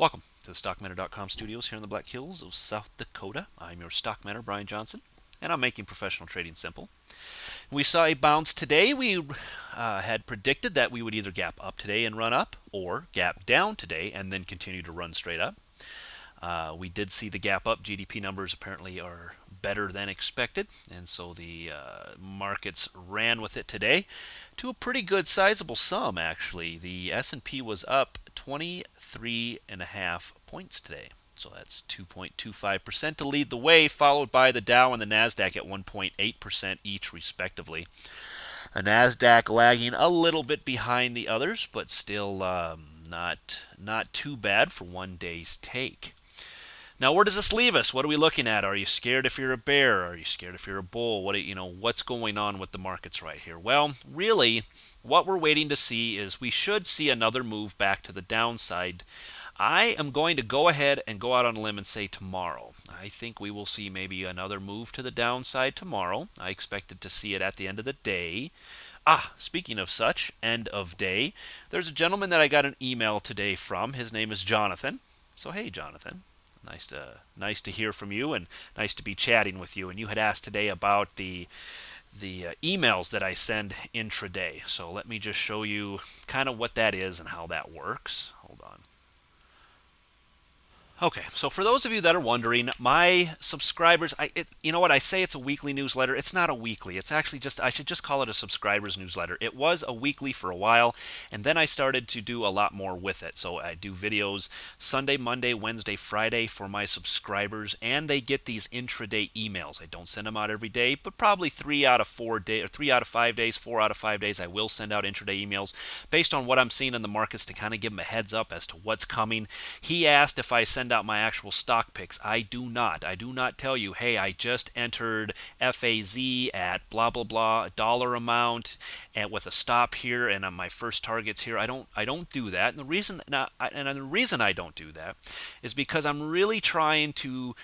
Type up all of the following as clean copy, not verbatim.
Welcome to the StockManor.com studios here in the Black Hills of South Dakota. I'm your StockManor, Brian Johnson, and I'm making professional trading simple. We saw a bounce today. We had predicted that we would either gap up today and run up, or gap down today and then continue to run straight up. We did see the gap up. GDP numbers apparently are better than expected, and so the markets ran with it today to a pretty good sizable sum, actually. The S&P was up 23.5 points today. So that's 2.25% to lead the way, followed by the Dow and the Nasdaq at 1.8% each, respectively. The Nasdaq lagging a little bit behind the others, but still not too bad for one day's take. Now, where does this leave us? What are we looking at? Are you scared if you're a bear? Are you scared if you're a bull? What's going on with the markets right here? Well, really, what we're waiting to see is we should see another move back to the downside. I am going to go ahead and go out on a limb and say tomorrow. I think we will see maybe another move to the downside tomorrow. I expected to see it at the end of the day. Speaking of such, end of day, there's a gentleman that I got an email today from. His name is Jonathan. So, hey, Jonathan. Nice to hear from you, and nice to be chatting with you. And you had asked today about the emails that I send intraday. So let me just show you kind of what that is and how that works. Hold on. Okay, so for those of you that are wondering, my subscribers, you know what, I say it's a weekly newsletter. It's not a weekly. It's actually I should just call it a subscribers newsletter. It was a weekly for a while, and then I started to do a lot more with it. So I do videos Sunday, Monday, Wednesday, Friday for my subscribers, and they get these intraday emails. I don't send them out every day, but probably 3 out of 4 days, or 3 out of 5 days, 4 out of 5 days, I will send out intraday emails based on what I'm seeing in the markets to kind of give them a heads up as to what's coming. He asked if I send out my actual stock picks. I do not. I do not tell you, hey, I just entered FAZ at blah blah blah dollar amount and with a stop here and on my first targets here. I don't do that. And the reason I don't do that is because I'm really trying to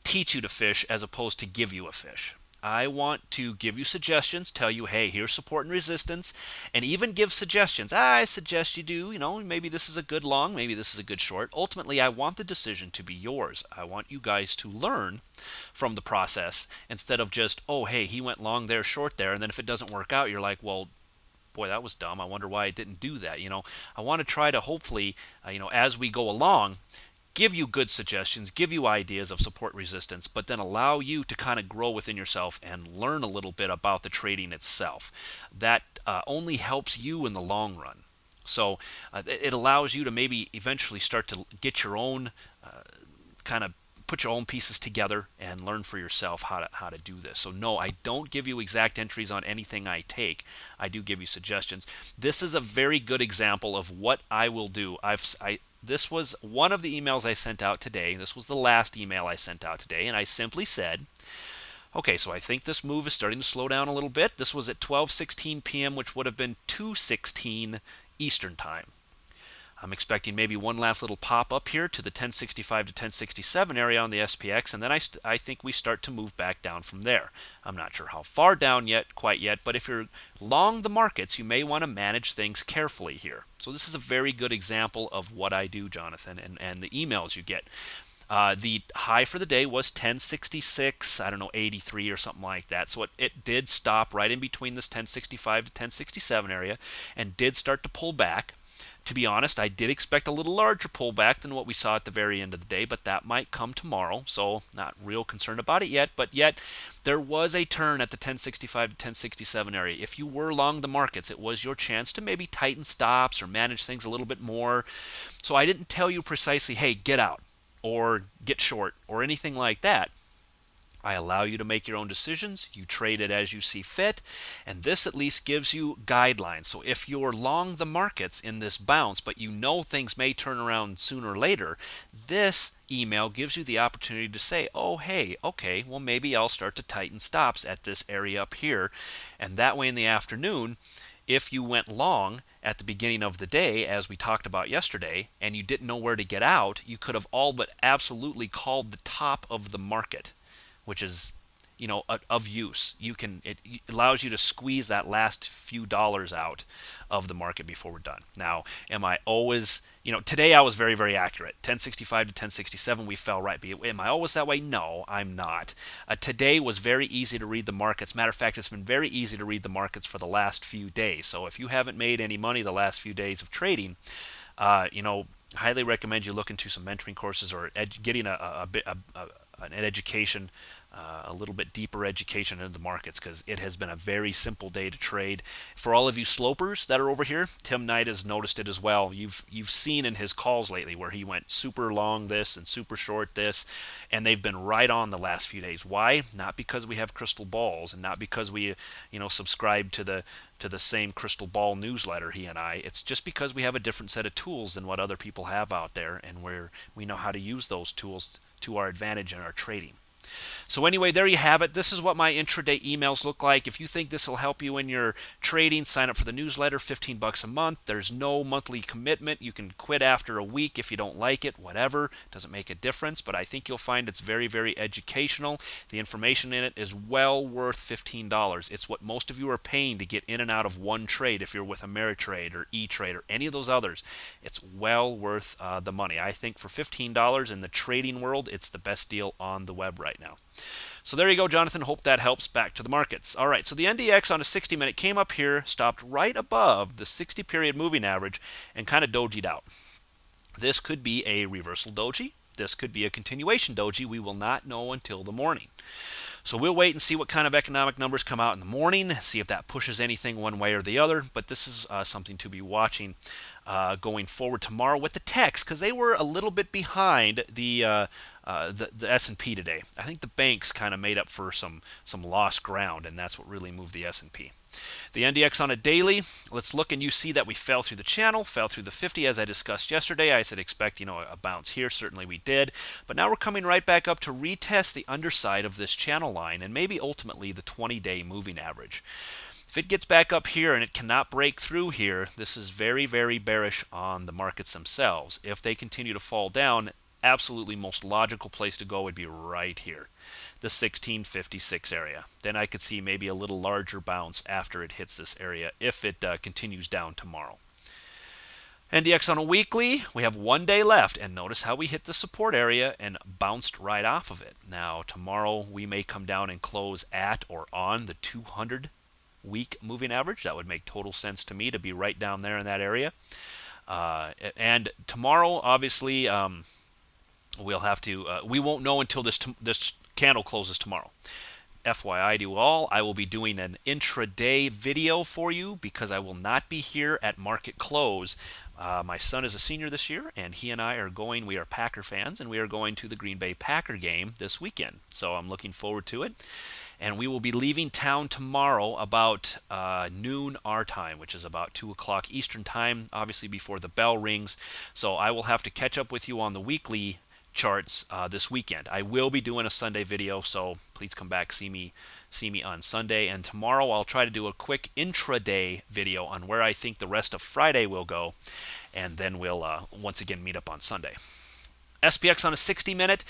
teach you to fish as opposed to give you a fish. I want to give you suggestions, tell you, hey, here's support and resistance, and even give suggestions. I suggest you do, maybe this is a good long, maybe this is a good short. Ultimately, I want the decision to be yours. I want you guys to learn from the process instead of just, oh, hey, he went long there, short there, and then if it doesn't work out, you're like, well, boy, that was dumb. I wonder why I didn't do that. I want to try to hopefully, as we go along, give you good suggestions, give you ideas of support resistance, but then allow you to kind of grow within yourself and learn a little bit about the trading itself. That only helps you in the long run. So it allows you to maybe eventually start to get your own kind of put your own pieces together and learn for yourself how to do this. So no, I don't give you exact entries on anything I take. I do give you suggestions. This is a very good example of what I will do. This was one of the emails I sent out today. This was the last email I sent out today, and I simply said, okay, so I think this move is starting to slow down a little bit. This was at 12:16 p.m., which would have been 2:16 Eastern Time. I'm expecting maybe one last little pop up here to the 1065 to 1067 area on the SPX, and then I think we start to move back down from there. I'm not sure how far down quite yet, but if you're long the markets, you may want to manage things carefully here. So this is a very good example of what I do, Jonathan, and the emails you get. The high for the day was 1066, 83 or something like that. So it did stop right in between this 1065 to 1067 area and did start to pull back. To be honest, I did expect a little larger pullback than what we saw at the very end of the day, but that might come tomorrow, so not real concerned about it yet. But yet, there was a turn at the 1065 to 1067 area. If you were long the markets, it was your chance to maybe tighten stops or manage things a little bit more. So I didn't tell you precisely, hey, get out or get short or anything like that. I allow you to make your own decisions. You trade it as you see fit, and this at least gives you guidelines. So if you're long the markets in this bounce, but you know things may turn around sooner or later, this email gives you the opportunity to say, oh, hey, okay, well, maybe I'll start to tighten stops at this area up here. And that way in the afternoon, if you went long at the beginning of the day, as we talked about yesterday, and you didn't know where to get out, you could have all but absolutely called the top of the market, which is, of use. It allows you to squeeze that last few dollars out of the market before we're done. Now, am I always, Today I was very, very accurate. 1065 to 1067, we fell right. Am I always that way? No, I'm not. Today was very easy to read the markets. Matter of fact, it's been very easy to read the markets for the last few days. So if you haven't made any money the last few days of trading, highly recommend you look into some mentoring courses or getting an education, a little bit deeper education into the markets, because it has been a very simple day to trade. For all of you slopers that are over here, Tim Knight has noticed it as well. You've seen in his calls lately where he went super long this and super short this, and they've been right on the last few days. Why? Not because we have crystal balls, and not because we subscribe to the same crystal ball newsletter, he and I. It's just because we have a different set of tools than what other people have out there, and we know how to use those tools to our advantage in our trading. So anyway, there you have it. This is what my intraday emails look like. If you think this will help you in your trading, sign up for the newsletter, $15 a month. There's no monthly commitment. You can quit after a week if you don't like it, whatever. Doesn't make a difference, but I think you'll find it's very, very educational. The information in it is well worth $15. It's what most of you are paying to get in and out of one trade if you're with Ameritrade or E-Trade or any of those others. It's well worth the money. I think for $15 in the trading world, it's the best deal on the web right now. So there you go, Jonathan. Hope that helps. Back to the markets. All right, so the NDX on a 60-minute came up here, stopped right above the 60-period moving average, and kind of dojied out. This could be a reversal doji. This could be a continuation doji. We will not know until the morning. So we'll wait and see what kind of economic numbers come out in the morning, see if that pushes anything one way or the other. But this is something to be watching going forward tomorrow with the techs, because they were a little bit behind the S&P today. I think the banks kind of made up for some lost ground, and that's what really moved the S&P. The NDX on a daily, let's look, and you see that we fell through the channel, fell through the 50 as I discussed yesterday. I said expect a bounce here. Certainly we did. But now we're coming right back up to retest the underside of this channel line and maybe ultimately the 20-day moving average. If it gets back up here and it cannot break through here, this is very, very bearish on the markets themselves. If they continue to fall down, absolutely most logical place to go would be right here, the 1656 area. Then I could see maybe a little larger bounce after it hits this area if it continues down tomorrow. NDX on a weekly, we have 1 day left, and notice how we hit the support area and bounced right off of it. Now tomorrow we may come down and close at or on the 200-week moving average. That would make total sense to me to be right down there in that area. And tomorrow, obviously, we'll have to. We won't know until this candle closes tomorrow. FYI to you all, I will be doing an intraday video for you because I will not be here at market close. My son is a senior this year, and he and I are going. We are Packer fans, and we are going to the Green Bay Packer game this weekend. So I'm looking forward to it. And we will be leaving town tomorrow about noon our time, which is about 2 o'clock Eastern time, obviously before the bell rings. So I will have to catch up with you on the weekly charts this weekend. I will be doing a Sunday video, so please come back, see me on Sunday. And tomorrow I'll try to do a quick intraday video on where I think the rest of Friday will go, and then we'll once again meet up on Sunday. SPX on a 60-minute.